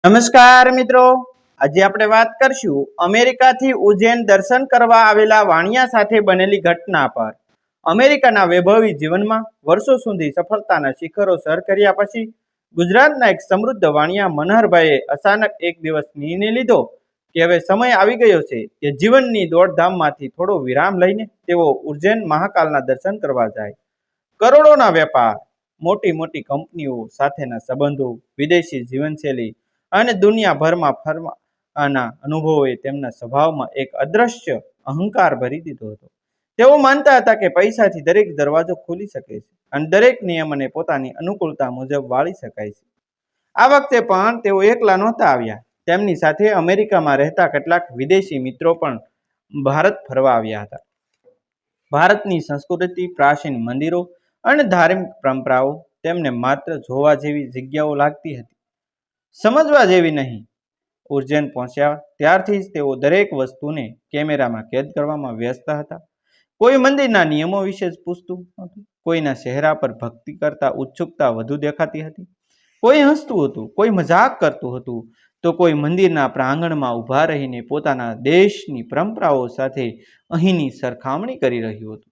નમસ્કાર મિત્રો, આજે આપણે વાત કરશું અમેરિકાથી ઉજ્જૈન દર્શન કરવા આવેલા વાણિયા સાથે બનેલી ઘટના પર। અમેરિકાના વૈભવી જીવનમાં વર્ષો સુધી સફળતાના શિખરો સર કર્યા પછી ગુજરાતના એક સમૃદ્ધ વાણિયા મનહરભાઈએ અચાનક એક દિવસ નિર્ણય લીધો કે હવે સમય આવી ગયો છે કે જીવનની દોડધામમાંથી થોડો વિરામ લઈને તેઓ ઉજ્જૈન મહાકાલના દર્શન કરવા જાય। કરોડોના વેપાર, મોટી મોટી કંપનીઓ સાથેના સંબંધો, વિદેશી જીવનશૈલી અને દુનિયાભરમાં ફરવાના અનુભવોએ તેમના સ્વભાવમાં એક અદ્રશ્ય અહંકાર ભરી દીધો હતો। તેઓ માનતા હતા કે પૈસાથી દરેક દરવાજો ખુલી શકે છે અને દરેક નિયમને પોતાની અનુકૂળતા મુજબ વાળી શકાય છે। આ વખતે પણ તેઓ એકલા નહોતા આવ્યા, તેમની સાથે અમેરિકામાં રહેતા કેટલાક વિદેશી મિત્રો પણ ભારત ફરવા આવ્યા હતા। ભારતની સંસ્કૃતિ, પ્રાચીન મંદિરો અને ધાર્મિક પરંપરાઓ તેમને માત્ર જોવા જેવી જગ્યાઓ લાગતી હતી, સમજવા જેવી નહીં। ઉજ્જૈન પહોંચ્યા ત્યારથી જ તેઓ દરેક વસ્તુને કેમેરામાં કેદ કરવામાં વ્યસ્ત હતા। કોઈ મંદિરના નિયમો વિશે જ પૂછતું હતું, કોઈના ચહેરા પર ભક્તિ કરતા ઉત્સુકતા વધુ દેખાતી હતી, કોઈ હસતું હતું, કોઈ મજાક કરતું હતું, તો કોઈ મંદિરના પ્રાંગણમાં ઊભા રહીને પોતાના દેશની પરંપરાઓ સાથે અહીંની સરખામણી કરી રહ્યું હતું।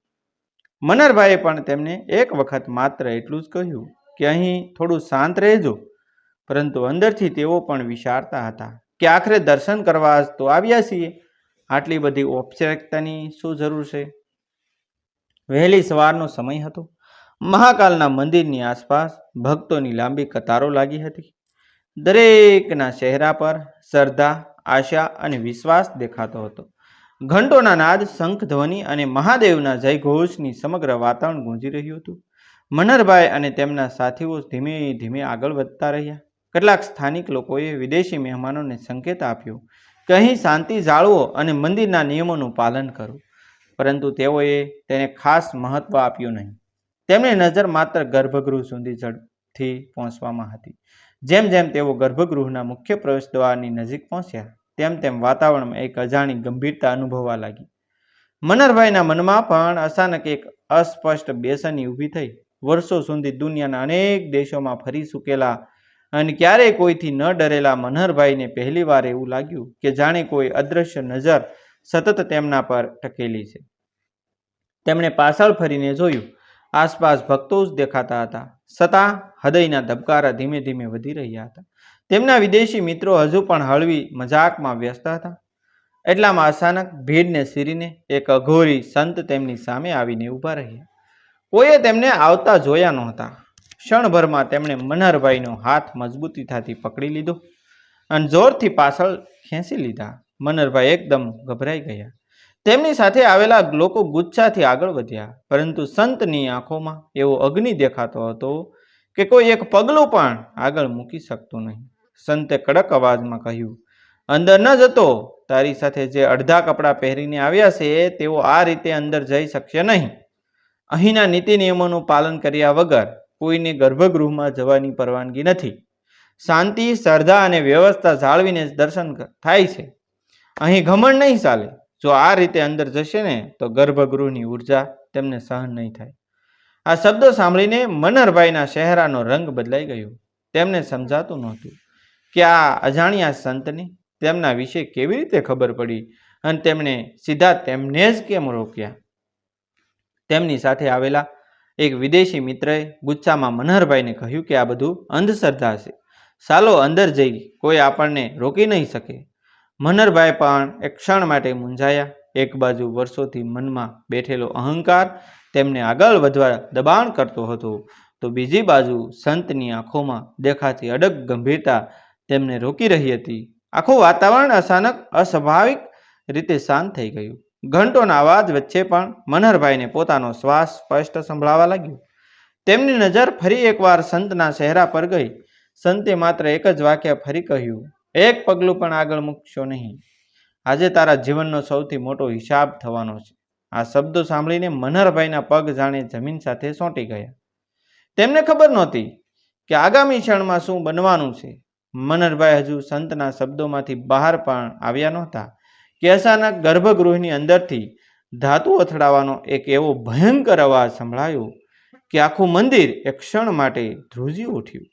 મનહરભાઈએ પણ તેમને એક વખત માત્ર એટલું જ કહ્યું કે અહીં થોડું શાંત રહેજો, પરંતુ અંદરથી તેઓ પણ વિચારતા હતા કે આખરે દર્શન કરવા તો આવ્યા છીએ, આટલી બધી ઔપચારિકતાની શું જરૂર છે। વહેલી સવારનો સમય હતો। મહાકાલના મંદિરની આસપાસ ભક્તોની લાંબી કતારો લાગી હતી। દરેકના ચહેરા પર શ્રદ્ધા, આશા અને વિશ્વાસ દેખાતો હતો। ઘંટોના નાદ, શંખ ધ્વનિ અને મહાદેવના જયઘોષની સમગ્ર વાતાવરણ ગુંજી રહ્યું હતું। મનહરભાઈ અને તેમના સાથીઓ ધીમે ધીમે આગળ વધતા રહ્યા। કેટલાક સ્થાનિક લોકોએ વિદેશી મહેમાનોને સંકેત આપ્યો કે અહીં શાંતિ જાળવો અને મંદિરના નિયમોનું પાલન કરો, પરંતુ તેઓએ તેને ખાસ મહત્વ આપ્યું નહીં। તેમની નજર માત્ર ગર્ભગૃહ સુધી ઝડપથી પહોંચવામાં હતી। જેમ જેમ તેઓ ગર્ભગૃહના મુખ્ય પ્રવેશદ્વારની નજીક પહોંચ્યા, તેમ તેમ વાતાવરણમાં એક અજાણી ગંભીરતા અનુભવવા લાગી। મનહરભાઈના મનમાં પણ અચાનક એક અસ્પષ્ટ બેચેની ઊભી થઈ। વર્ષો સુધી દુનિયાના અનેક દેશોમાં ફરી ચૂકેલા અને ક્યારેય કોઈથી ન ડરેલા મનહરભાઈને પહેલીવાર એવું લાગ્યું કે જાણે કોઈ અદ્રશ્ય નજર સતત તેમના પર ટકેલી છે। તેમણે પાછળ ફરીને જોયું, આસપાસ ભક્તો જ દેખાતા હતા, છતાં હૃદયના ધબકારા ધીમે ધીમે વધી રહ્યા હતા। તેમના વિદેશી મિત્રો હજુ પણ હળવી મજાકમાં વ્યસ્ત હતા। એટલામાં અચાનક ભીડને ચીરીને એક અઘોરી સંત તેમની સામે આવીને ઊભા રહ્યા। કોઈએ તેમને આવતા જોયા નહોતા। ક્ષણભરમાં તેમણે મનહરભાઈનો હાથ મજબૂતીથી પકડી લીધો અને જોરથી પાછળ ખેંચી લીધા। મનહરભાઈ એકદમ ગભરાઈ ગયા। તેમની સાથે આવેલા લોકો ગુસ્સાથી આગળ વધ્યા, પરંતુ સંતની આંખોમાં એવો અગ્નિ દેખાતો હતો કે કોઈ એક પગલું પણ આગળ મૂકી શકતું નહીં। સંતે કડક અવાજમાં કહ્યું, અંદર ન જતો, તારી સાથે જે અડધા કપડાં પહેરીને આવ્યા છે તેઓ આ રીતે અંદર જઈ શકશે નહીં। અહીંના નીતિ નિયમોનું પાલન કર્યા વગર કોઈને ગર્ભગૃહમાં જવાની પરવાનગી નથી। શાંતિ, શ્રદ્ધા અને વ્યવસ્થા જાળવીને જ દર્શન થાય છે। અહીં ઘમંડ નહીં ચાલે। જો આ રીતે અંદર જશે ને તો ગર્ભગૃહની ઉર્જા તેમને સહન નહીં થાય। આ શબ્દો સાંભળીને મનહરભાઈના ચહેરાનો રંગ બદલાઈ ગયો। તેમને સમજાતું નહોતું કે આ અજાણ્યા સંતને તેમના વિશે કેવી રીતે ખબર પડી અને તેમણે સીધા તેમને જ કેમ રોક્યા। તેમની સાથે આવેલા એક વિદેશી મિત્રએ ગુસ્સામાં મનહરભાઈને કહ્યું કે આ બધું અંધશ્રદ્ધા છે, ચાલો અંદર જઈ, કોઈ આપણને રોકી નહીં શકે। મનહરભાઈ પણ એક ક્ષણ માટે મૂંઝાયા। એક બાજુ વર્ષોથી મનમાં બેઠેલો અહંકાર તેમને આગળ વધવા દબાણ કરતો હતો, તો બીજી બાજુ સંતની આંખોમાં દેખાતી અડગ ગંભીરતા તેમને રોકી રહી હતી। આખું વાતાવરણ અચાનક અસ્વાભાવિક રીતે શાંત થઈ ગયું। ઘંટોના અવાજ વચ્ચે પણ મનહરભાઈને પોતાનો શ્વાસ સ્પષ્ટ સંભળાવા લાગ્યો। તેમની નજર ફરી એકવાર સંતના ચહેરા પર ગઈ। સંતે માત્ર એક જ વાક્ય ફરી કહ્યું, એક પગલું પણ આગળ મૂકશો નહીં, આજે તારા જીવનનો સૌથી મોટો હિસાબ થવાનો છે। આ શબ્દો સાંભળીને મનહરભાઈના પગ જાણે જમીન સાથે ચોંટી ગયા। તેમને ખબર નહોતી કે આગામી ક્ષણમાં શું બનવાનું છે। મનહરભાઈ હજુ સંતના શબ્દોમાંથી બહાર પણ આવ્યા નહોતા કે અચાનક ગર્ભગૃહની અંદરથી ધાતુ અથડાવાનો એક એવો ભયંકર અવાજ સંભળાયો કે આખું મંદિર એક ક્ષણ માટે ધ્રુજી ઉઠ્યું।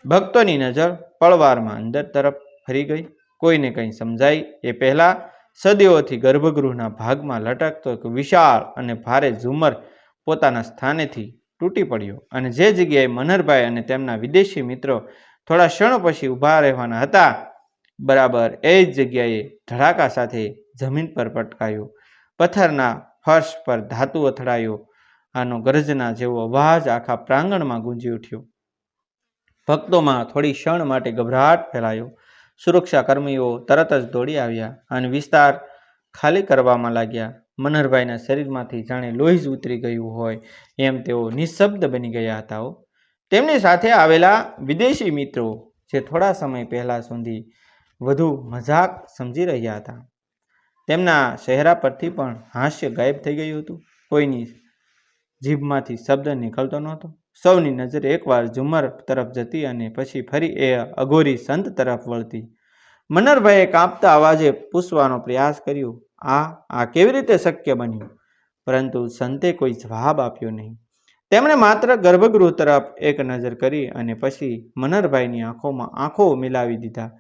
ભક્તોની નજર પળવારમાં અંદર તરફ ફરી ગઈ. કોઈને કંઈ સમજાય એ પહેલા સદીઓથી ગર્ભગૃહના ભાગમાં લટકતો એક વિશાળ અને ભારે ઝુમર પોતાના સ્થાનેથી તૂટી પડ્યો અને જે જગ્યાએ મનહરભાઈ અને તેમના વિદેશી મિત્રો થોડા ક્ષણો પછી ઊભા રહેવાના હતા, બરાબર એ જ જગ્યાએ ધડાકા સાથે જમીન પર પટકાયો. પથ્થરના ફર્શ પર ધાતુ અથડાયો. આનો ગર્જના જેવો અવાજ આખા પ્રાંગણમાં ગુંજી ઉઠ્યો. ભક્તોમાં થોડી ક્ષણ માટે ગભરાટ ફેલાયો. સુરક્ષા કર્મીઓ તરત જ દોડી આવ્યા અને વિસ્તાર ખાલી કરવામાં લાગ્યા. મનહરભાઈના શરીરમાંથી જાણે લોહી જ ઉતરી ગયું હોય એમ તેઓ નિશબ્દ બની ગયા હતા. તેમની સાથે આવેલા વિદેશી મિત્રો જે થોડા સમય પહેલા સુધી વધુ મજાક સમજી રહ્યા હતા, તેમના ચહેરા પરથી પણ હાસ્ય ગાયબ થઈ ગયું હતું. કોઈની જીભમાંથી શબ્દ નીકળતો નહોતો. સૌની નજર એકવાર ઝુમર તરફ જતી અને પછી ફરી એ અઘોરી સંત તરફ વળતી. મનહરભાઈએ કાંપતા અવાજે પૂછવાનો પ્રયાસ કર્યો, આ કેવી રીતે શક્ય બન્યું? પરંતુ સંતે કોઈ જવાબ આપ્યો નહીં. તેમણે માત્ર ગર્ભગૃહ તરફ એક નજર કરી અને પછી મનહરભાઈની આંખોમાં આંખો મિલાવી દીધા.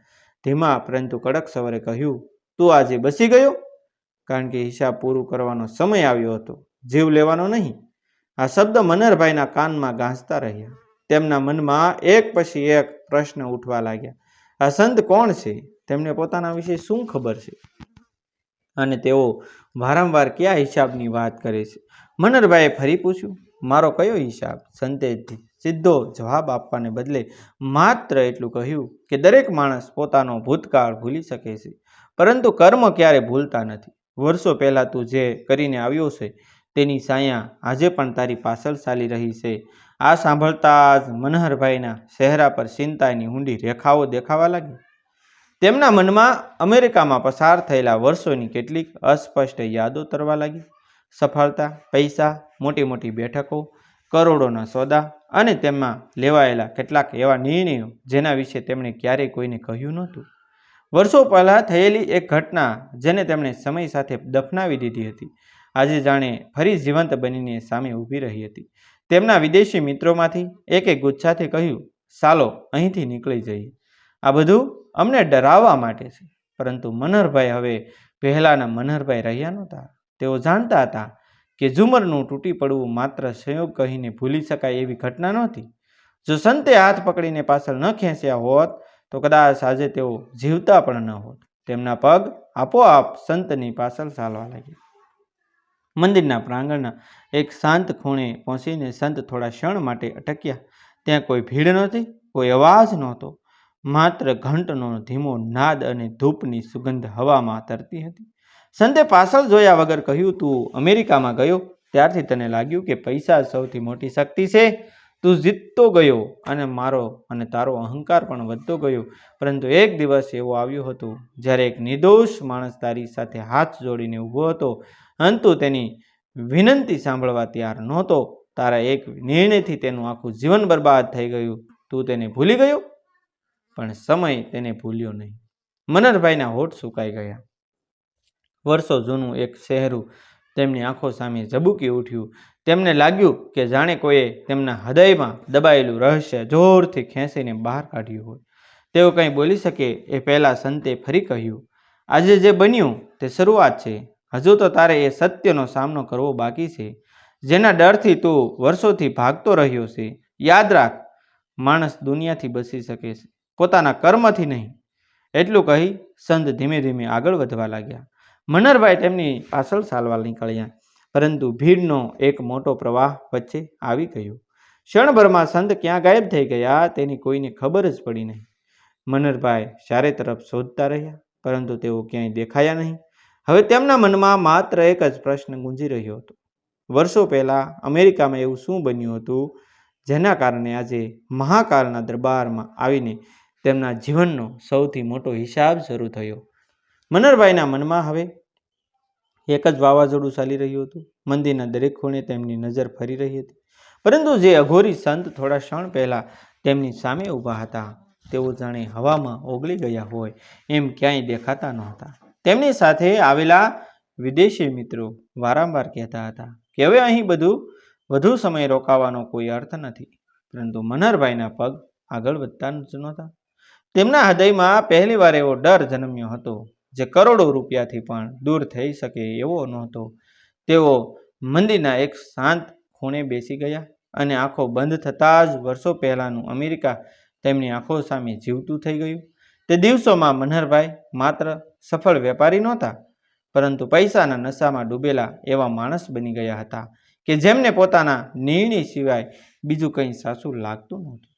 ધીમા પરંતુ કડક સ્વરે કહ્યું, તું આજે બચી ગયો? કારણ કે હિસાબ પૂરું કરવાનો સમય આવ્યો હતો, જીવ લેવાનો નહીં. આ શબ્દ મનહરભાઈના કાનમાં ગાંસતા રહ્યા. તેમના મનમાં એક પછી એક પ્રશ્ન ઉઠવા લાગ્યા. આ સંત કોણ છે? તેમને પોતાના વિશે શું ખબર છે? અને તેઓ વારંવાર કયા હિસાબની વાત કરે છે? મનહરભાઈએ ફરી પૂછ્યું, મારો કયો હિસાબ? સંતે સીધો જવાબ આપવાને બદલે માત્ર એટલું કહ્યું કે દરેક માણસ પોતાનો ભૂતકાળ ભૂલી શકે છે, પરંતુ કર્મ ક્યારે ભૂલતા નથી. વર્ષો પહેલા તું જે કરીને આવ્યો છે તેની સાયા આજે પણ તારી પાછળ ચાલી રહી છે. આ સાંભળતા જ મનહરભાઈના ચહેરા પર ચિંતાની ઊંડી રેખાઓ દેખાવા લાગી. તેમના મનમાં અમેરિકામાં પસાર થયેલા વર્ષોની કેટલીક અસ્પષ્ટ યાદો તરવા લાગી. સફળતા, પૈસા, મોટી મોટી બેઠકો, કરોડોના સોદા અને તેમાં લેવાયેલા કેટલાક એવા નિર્ણયો જેના વિશે તેમણે ક્યારેય કોઈને કહ્યું નહોતું. વર્ષો પહેલાં થયેલી એક ઘટના જેને તેમણે સમય સાથે દફનાવી દીધી હતી, આજે જાણે ફરી જીવંત બનીને સામે ઊભી રહી હતી. તેમના વિદેશી મિત્રોમાંથી એકે ગુસ્સાથી કહ્યું, ચાલો અહીંથી નીકળી જઈએ. આ બધું અમને ડરાવવા માટે છે. પરંતુ મનહરભાઈ હવે પહેલાના મનહરભાઈ રહ્યા નહોતા. તેઓ જાણતા હતા કે ઝુમરનું તૂટી પડવું માત્ર સંયોગ કહીને ભૂલી શકાય એવી ઘટના નહોતી. જો સંતે હાથ પકડીને પાછળ ન ખેંચ્યા હોત તો કદાચ આજે તેઓ જીવતા પણ ન હોત. તેમના પગ આપોઆપ સંતની પાછળ ચાલવા લાગ્યા. મંદિરના પ્રાંગણના એક શાંત ખૂણે પહોંચીને સંત થોડા ક્ષણ માટે અટક્યા. ત્યાં કોઈ ભીડ નહોતી, કોઈ અવાજ નહોતો, માત્ર ઘંટનો ધીમો નાદ અને ધૂપની સુગંધ હવામાં તરતી હતી. સંતે પાછળ જોયા વગર કહ્યું, તું અમેરિકામાં ગયો ત્યારથી તને લાગ્યું કે પૈસા સૌથી મોટી શક્તિ છે. તું જીતતો ગયો અને મારો અને તારો અહંકાર પણ વધતો ગયો. પરંતુ એક દિવસ એવો આવ્યો હતો જ્યારે એક નિર્દોષ માણસ તારી સાથે હાથ જોડીને ઊભો હતો અને તું તેની વિનંતી સાંભળવા તૈયાર નહોતો. તારા એક નિર્ણયથી તેનું આખું જીવન બરબાદ થઈ ગયું. તું તેને ભૂલી ગયો, પણ સમય તેને ભૂલ્યો નહીં. મનહરભાઈના હોઠ સુકાઈ ગયા. વર્ષો જૂનું એક શહેરું તેમની આંખો સામે ઝબૂકી ઉઠ્યું. તેમને લાગ્યું કે જાણે કોઈએ તેમના હૃદયમાં દબાયેલું રહસ્ય જોરથી ખેંચીને બહાર કાઢ્યું હોય. તેઓ કંઈ બોલી શકે એ પહેલાં સંતે ફરી કહ્યું, આજે જે બન્યું તે શરૂઆત છે. હજુ તો તારે એ સત્યનો સામનો કરવો બાકી છે જેના ડરથી તું વર્ષોથી ભાગતો રહ્યો છે. યાદ રાખ, માણસ દુનિયાથી બચી શકે છે, પોતાના કર્મથી નહીં. એટલું કહી સંત ધીમે ધીમે આગળ વધવા લાગ્યા. મનહરભાઈ તેમની પાછળ ચાલવા નીકળ્યા, પરંતુ ભીડનો એક મોટો પ્રવાહ વચ્ચે આવી ગયો. ક્ષણભરમાં સંત ક્યાં ગાયબ થઈ ગયા તેની કોઈને ખબર જ પડી નહીં. મનહરભાઈ ચારે તરફ શોધતા રહ્યા, પરંતુ તેઓ ક્યાંય દેખાયા નહીં. હવે તેમના મનમાં માત્ર એક જ પ્રશ્ન ગુંજી રહ્યો હતો, વર્ષો પહેલાં અમેરિકામાં એવું શું બન્યું હતું જેના કારણે આજે મહાકાળના દરબારમાં આવીને તેમના જીવનનો સૌથી મોટો હિસાબ શરૂ થયો. મનહરભાઈના મનમાં હવે એક જ વાવાઝોડું ચાલી રહ્યું હતું. મંદિરના દરેક ખૂણે તેમની નજર ફરી રહી હતી, પરંતુ જે અઘોરી સંત થોડા ક્ષણ પહેલાં તેમની સામે ઊભા હતા તેઓ જાણે હવામાં ઓગળી ગયા હોય એમ ક્યાંય દેખાતા નહોતા. તેમની સાથે આવેલા વિદેશી મિત્રો વારંવાર કહેતા હતા કે હવે અહીં વધુ સમય રોકાવાનો કોઈ અર્થ નથી, પરંતુ મનહરભાઈના પગ આગળ વધતા જ નહોતા. તેમના હૃદયમાં પહેલીવાર એવો ડર જન્મ્યો હતો જે કરોડો રૂપિયાથી પણ દૂર થઈ શકે એવો નહોતો. તેઓ મંદિરના એક શાંત ખૂણે બેસી ગયા અને આંખો બંધ થતાં જ વર્ષો પહેલાંનું અમેરિકા તેમની આંખો સામે જીવતું થઈ ગયું. તે દિવસોમાં મનહરભાઈ માત્ર સફળ વેપારી નહોતા, પરંતુ પૈસાના નશામાં ડૂબેલા એવા માણસ બની ગયા હતા કે જેમને પોતાના નિર્ણય સિવાય બીજું કંઈ સાચું લાગતું નહોતું.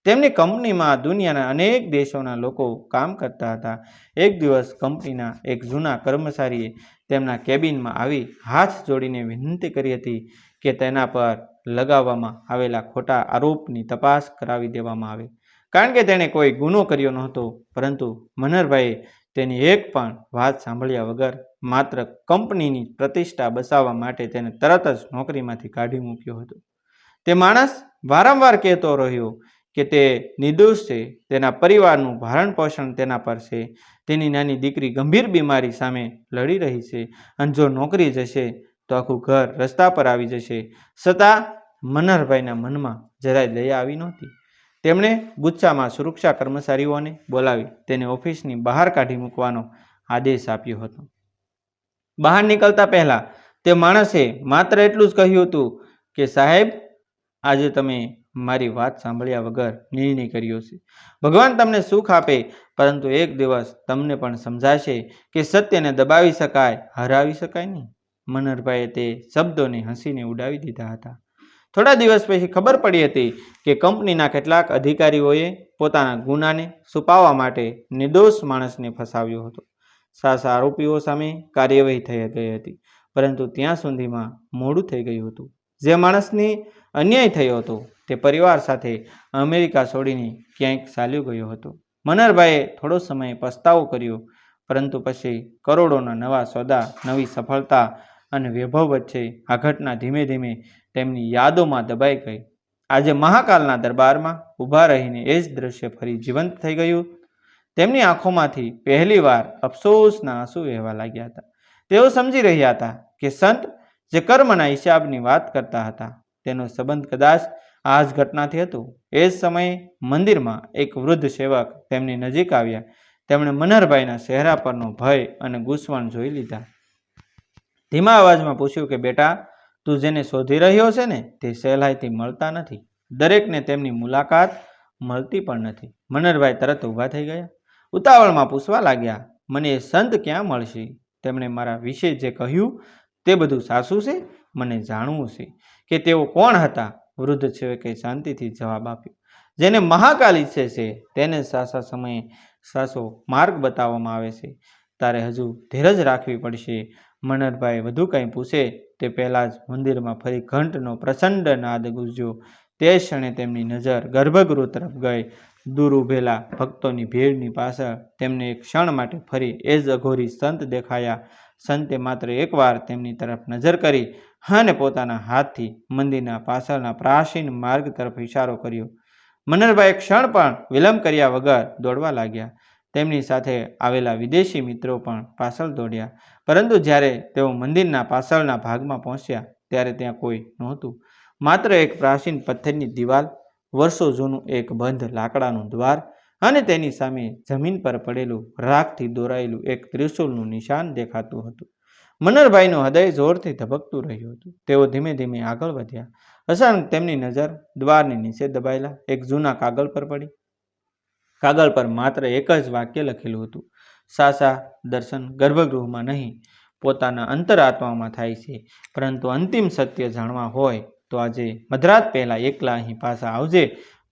તેમની કંપનીમાં દુનિયાના અનેક દેશોના લોકો કામ કરતા હતા. એક દિવસ કંપનીના એક જૂના કર્મચારીએ તેમના કેબિનમાં આવી હાથ જોડીને વિનંતી કરી હતી કે તેના પર લગાવવામાં આવેલા ખોટા આરોપની તપાસ કરાવી દેવામાં આવે, કારણ કે તેણે કોઈ ગુનો કર્યો નહોતો. પરંતુ મનહરભાઈએ તેની એક પણ વાત સાંભળ્યા વગર માત્ર કંપનીની પ્રતિષ્ઠા બચાવવા માટે તેને તરત જ નોકરીમાંથી કાઢી મૂક્યો હતો. તે માણસ વારંવાર કહેતો રહ્યો કે તે નિર્દોષ છે, તેના પરિવારનું ભરણ પોષણ તેના પર છે, તેની નાની દીકરી ગંભીર બીમારી સામે લડી રહી છે અને જો નોકરી જશે તો આખું ઘર રસ્તા પર આવી જશે. છતાં મનહરભાઈના મનમાં જરાય દયા આવી નહોતી. તેમણે ગુસ્સામાં સુરક્ષા કર્મચારીઓને બોલાવી તેને ઓફિસની બહાર કાઢી મૂકવાનો આદેશ આપ્યો હતો. બહાર નીકળતા પહેલા તે માણસે માત્ર એટલું જ કહ્યું હતું કે સાહેબ, આજે તમે મારી વાત સાંભળ્યા વગર નિર્ણય કર્યો છે. ભગવાન તમને સુખ આપે, પરંતુ એક દિવસ તમને પણ સમજાશે કે સત્યને દબાવી શકાય, હરાવી શકાય નહીં. મનહરભાઈએ તે શબ્દોને હસીને ઉડાવી દીધા હતા. થોડા દિવસ પછી ખબર પડી હતી કે કંપનીના કેટલાક અધિકારીઓએ પોતાના ગુનાને છુપાવવા માટે નિર્દોષ માણસને ફસાવ્યો હતો. સાચા આરોપીઓ સામે કાર્યવાહી થઈ ગઈ હતી, પરંતુ ત્યાં સુધીમાં મોડું થઈ ગયું હતું. જે માણસને અન્યાય થયો હતો તે પરિવાર સાથે અમેરિકા છોડીને ક્યાંક ચાલ્યો ગયો હતો. મનહરભાઈએ થોડો સમય પસ્તાવો કર્યો, પરંતુ પછી કરોડોના નવા સોદા, નવી સફળતા અને વૈભવ વચ્ચે આ ઘટના ધીમે ધીમે તેમની યાદોમાં દબાઈ ગઈ. આજે મહાકાલના દરબારમાં ઊભા રહીને એ જ દ્રશ્ય ફરી જીવંત થઈ ગયું. તેમની આંખોમાંથી પહેલીવાર અફસોસના આંસુ વહેવા લાગ્યા હતા. તેઓ સમજી રહ્યા હતા કે સંત જે કર્મના હિસાબની વાત કરતા હતા તેનો સંબંધ કદાચ આ જ ઘટનાથી હતો. એ જ સમયે મંદિરમાં એક વૃદ્ધ સેવક તેમની નજીક આવ્યા. તેમણે મનહરભાઈના ચહેરા પરનો ભય અને ગૂંચવણ જોઈ લીધા. ધીમા અવાજમાં પૂછ્યું કે બેટા, તું જેને શોધી રહ્યો છે ને તે સહેલાઈથી મળતા નથી. દરેકને તેમની મુલાકાત મળતી પણ નથી. મનહરભાઈ તરત ઊભા થઈ ગયા. ઉતાવળમાં પૂછવા લાગ્યા, મને એ સંત ક્યાં મળશે? તેમણે મારા વિશે જે કહ્યું તે બધું સાચું છે? મને જાણવું છે કે તેઓ કોણ હતા. વૃદ્ધ સેવકે શાંતિથી જવાબ આપ્યો, જેને મહાકાલ ઈચ્છે છે તેને સાચા સમયે સાચો માર્ગ બતાવવામાં આવે છે. તારે હજુ ધીરજ રાખવી પડશે. મનહરભાઈ વધુ કંઈ પૂછે તે પહેલાં જ મંદિરમાં ફરી ઘંટનો પ્રચંડ નાદ ગુંજ્યો. તે ક્ષણે તેમની નજર ગર્ભગૃહ તરફ ગઈ. દૂર ઊભેલા ભક્તોની ભીડની પાછળ તેમને એક ક્ષણ માટે ફરી એ જ અઘોરી સંત દેખાયા. સંતે માત્ર એકવાર તેમની તરફ નજર કરી અને પોતાના હાથથી મંદિરના પાછળના પ્રાચીન માર્ગ તરફ ઇશારો કર્યો. મનહરભાઈ ક્ષણ પણ વિલંબ કર્યા વગર દોડવા લાગ્યા. તેમની સાથે આવેલા વિદેશી મિત્રો પણ પાછળ દોડ્યા, પરંતુ જ્યારે તેઓ મંદિરના પાછળના ભાગમાં પહોંચ્યા ત્યારે ત્યાં કોઈ નહોતું. માત્ર એક પ્રાચીન પથ્થરની દિવાલ, વર્ષો જૂનું એક બંધ લાકડાનું દ્વાર અને તેની સામે જમીન પર પડેલું રાખથી દોરાયેલું એક ત્રિશૂલનું નિશાન દેખાતું હતું. મનહરભાઈનું હૃદય જોરથી ધબકતું રહ્યું હતું. તેઓ ધીમે ધીમે આગળ વધ્યા. અચાનક તેમની નજર દ્વારની નીચે દબાયેલા એક જૂના કાગળ પર પડી. કાગળ પર માત્ર એક જ વાક્ય લખેલું હતું, સાચા દર્શન ગર્ભગૃહમાં નહીં, પોતાના અંતરાત્મામાં થાય છે. પરંતુ અંતિમ સત્ય જાણવા હોય તો આજે મધરાત પહેલાં એકલા અહીં પાછા આવજે.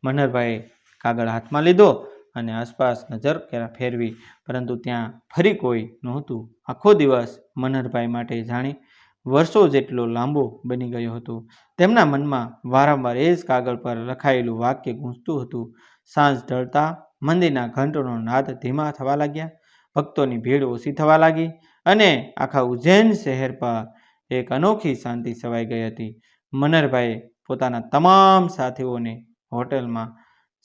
મનહરભાઈએ કાગળ હાથમાં લીધો અને આસપાસ નજર ફેરવી, પરંતુ ત્યાં ફરી કોઈ નહોતું. આખો દિવસ મનહરભાઈ માટે જાણે વર્ષો જેટલો લાંબો બની ગયો હતો. તેમના મનમાં વારંવાર એ જ કાગળ પર લખાયેલું વાક્ય ગૂંજતું હતું. સાંજ ઢળતા મંદિરના ઘંટનો નાદ ધીમા થવા લાગ્યા. ભક્તોની ભીડ ઓછી થવા લાગી અને આખા ઉજ્જૈન શહેર પર એક અનોખી શાંતિ છવાઈ ગઈ હતી. મનહરભાઈએ પોતાના તમામ સાથીઓને હોટેલમાં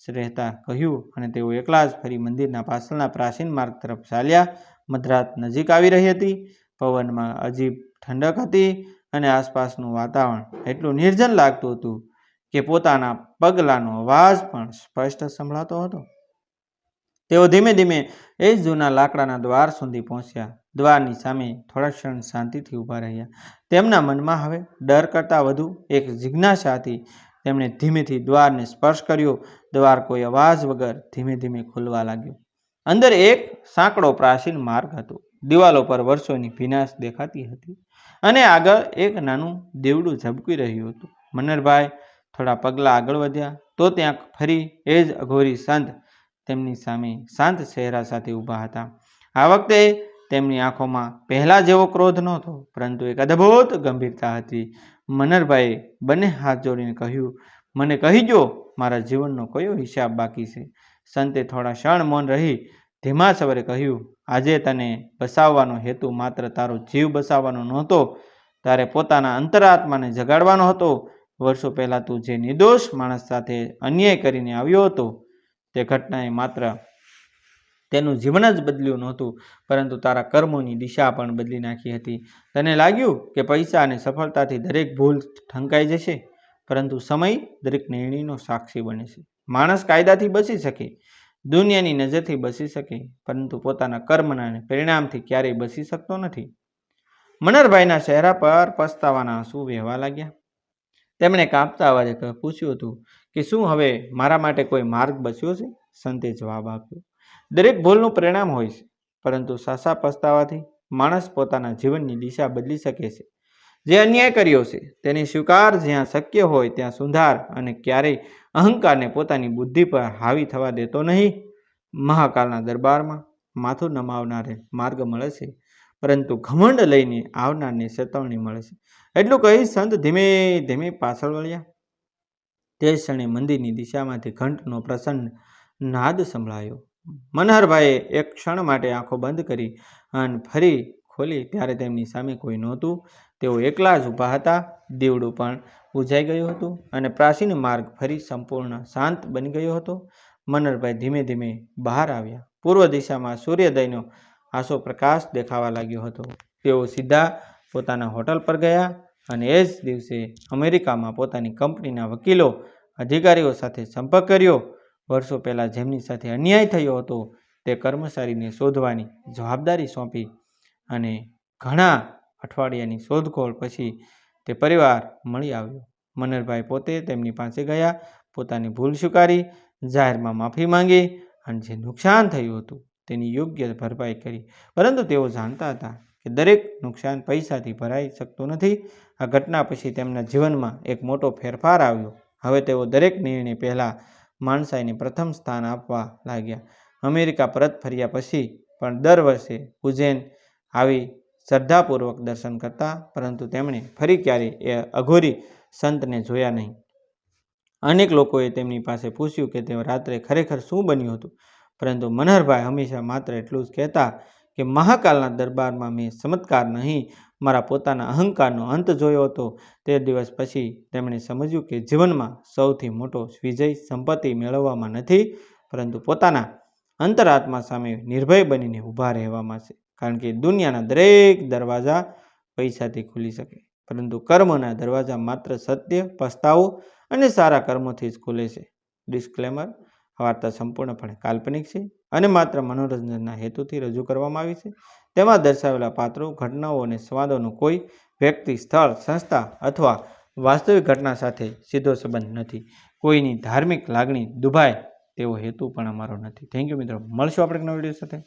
રહેતા કહ્યું અને તેઓ એકલા જ ફરી મંદિરના પાછળના પ્રાચીન માર્ગ તરફ ચાલ્યા. મધરાત નજીક આવી રહી હતી. પવનમાં અજીબ ઠંડક હતી અને આસપાસનું વાતાવરણ એટલું નિર્જન લાગતું હતું કે પોતાના પગલાંનો અવાજ પણ સ્પષ્ટ સંભળાતો હતો. તેઓ ધીમે ધીમે એ જ જૂના લાકડાના દ્વાર સુધી પહોંચ્યા. દ્વારની સામે થોડા ક્ષણ શાંતિથી ઊભા રહ્યા. તેમના મનમાં હવે ડર કરતાં વધુ એક જિજ્ઞાસા હતી. તેમણે ધીમેથી દ્વારને સ્પર્શ કર્યો. દ્વાર કોઈ અવાજ વગર ધીમે ધીમે ખુલવા લાગ્યો. અંદર એક સાંકડો પ્રાચીન માર્ગ હતો. દિવાલો પર વર્ષોની ભીનાશ દેખાતી હતી અને આગળ એક નાનું દેવડું ઝબકી રહ્યું હતું. મનહરભાઈ થોડા પગલાં આગળ વધ્યા તો ત્યાં ફરી એ જ અઘોરી સંત તેમની સામે શાંત ચહેરા સાથે ઊભા હતા. આ વખતે તેમની આંખોમાં પહેલા જેવો ક્રોધ નહોતો, પરંતુ એક અદ્ભુત ગંભીરતા હતી. મનહરભાઈએ બંને હાથ જોડીને કહ્યું, મને કહી જો, મારા જીવનનો કયો હિસાબ બાકી છે? સંતે થોડા ક્ષણ મૌન રહી ધીમા સ્વરે કહ્યું, આજે તને બસાવવાનો હેતુ માત્ર તારો જીવ બસાવવાનો નહોતો, તારે પોતાના અંતરાત્માને જગાડવાનો હતો. વર્ષો પહેલાં તું જે નિર્દોષ માણસ સાથે અન્યાય કરીને આવ્યો હતો, તે ઘટનાએ માત્ર તેનું જીવન જ બદલ્યું નહોતું, પરંતુ તારા કર્મોની દિશા પણ બદલી નાખી હતી. તને લાગ્યું કે પૈસા અને સફળતાથી દરેક ભૂલ ઢંકાઈ જશે, પરંતુ સમય દરેક નિર્ણયનો સાક્ષી બને છે. માણસ કાયદાથી બચી શકે, દુનિયાની નજરથી બચી શકે, પરંતુ પોતાના કર્મના પરિણામથી ક્યારેય બચી શકતો નથી. મનહરભાઈના ચહેરા પર પસ્તાવાના આંસુ વહેવા લાગ્યા. તેમણે કાંપતા અવાજે પૂછ્યું હતું કે શું હવે મારા માટે કોઈ માર્ગ બચ્યો છે? સંતે જવાબ આપ્યો, દરેક ભૂલનું પરિણામ હોય છે, પરંતુ સાચા પસ્તાવાથી માણસ પોતાના જીવનની દિશા બદલી શકે છે. જે અન્યાય કર્યો છે તેની સ્વીકાર, જ્યાં શક્ય હોય ત્યાં સુધાર, અને ક્યારેય અહંકારને પોતાની બુદ્ધિ પર હાવી થવા દેતો નહીં. મહાકાલના દરબારમાં માથું નમાવનારે માર્ગ મળે છે, પરંતુ ઘમંડ લઈને આવનારને ચેતવણી મળે છે. એટલું કહી સંત ધીમે ધીમે પાછળ વળ્યા. તે ક્ષણે મંદિરની દિશામાંથી ઘંટનો પ્રસન્ન નાદ સંભળાયો. મનહરભાઈએ એક ક્ષણ માટે આંખો બંધ કરી અને ફરી ખોલી ત્યારે તેમની સામે કોઈ નહોતું. તેઓ એકલા જ ઊભા હતા. દીવડું પણ બુઝાઈ ગયું હતું અને પ્રાચીન માર્ગ ફરી સંપૂર્ણ શાંત બની ગયો હતો. મનહરભાઈ ધીમે ધીમે બહાર આવ્યા. પૂર્વ દિશામાં સૂર્યોદયનો આછો પ્રકાશ દેખાવા લાગ્યો હતો. તેઓ સીધા પોતાના હોટલ પર ગયા અને એ જ દિવસે અમેરિકામાં પોતાની કંપનીના વકીલો અધિકારીઓ સાથે સંપર્ક કર્યો. વર્ષો પહેલાં જેમની સાથે અન્યાય થયો હતો તે કર્મચારીને શોધવાની જવાબદારી સોંપી અને ઘણા અઠવાડિયાની શોધખોળ પછી તે પરિવાર મળી આવ્યો. મનહરભાઈ પોતે તેમની પાસે ગયા, પોતાની ભૂલ સ્વીકારી, જાહેરમાં માફી માંગી અને જે નુકસાન થયું હતું તેની યોગ્ય ભરપાઈ કરી. પરંતુ તેઓ જાણતા હતા કે દરેક નુકસાન પૈસાથી ભરાઈ શકતું નથી. આ ઘટના પછી તેમના જીવનમાં એક મોટો ફેરફાર આવ્યો. હવે તેઓ દરેક નિર્ણય પહેલાં માણસાઈને પ્રથમ સ્થાન આપવા લાગ્યા. અમેરિકા પરત ફર્યા પછી પણ દર વર્ષે ઉજ્જૈન આવી શ્રદ્ધાપૂર્વક દર્શન કરતા, પરંતુ તેમણે ફરી ક્યારેય એ અઘોરી સંતને જોયા નહીં. અનેક લોકોએ તેમની પાસે પૂછ્યું કે તેઓ રાત્રે ખરેખર શું બન્યું હતું, પરંતુ મનહરભાઈ હંમેશા માત્ર એટલું જ કહેતા કે મહાકાલના દરબારમાં મેં ચમત્કાર નહીં, મારા પોતાના અહંકારનો અંત જોયો હતો. તે દિવસ પછી તેમણે સમજ્યું કે જીવનમાં સૌથી મોટો વિજય સંપત્તિ મેળવવામાં નથી, પરંતુ પોતાના અંતરાત્મા સામે નિર્ભય બનીને ઊભા રહેવામાં છે. કારણ કે દુનિયાના દરેક દરવાજા પૈસાથી ખુલી શકે, પરંતુ કર્મના દરવાજા માત્ર સત્ય, પસ્તાવો અને સારા કર્મોથી જ ખુલે છે. ડિસ્ક્લેમર: આ વાર્તા સંપૂર્ણપણે કાલ્પનિક છે અને માત્ર મનોરંજનના હેતુથી રજૂ કરવામાં આવી છે. તેમાં દર્શાવેલા પાત્રો, ઘટનાઓ અને સંવાદોનો કોઈ વ્યક્તિ, સ્થળ, સંસ્થા અથવા વાસ્તવિક ઘટના સાથે સીધો સંબંધ નથી. કોઈની ધાર્મિક લાગણી દુભાય તેવો હેતુ પણ અમારો નથી. થેન્ક યુ મિત્રો. મળશું આપણે એક નવા વિડીયો સાથે.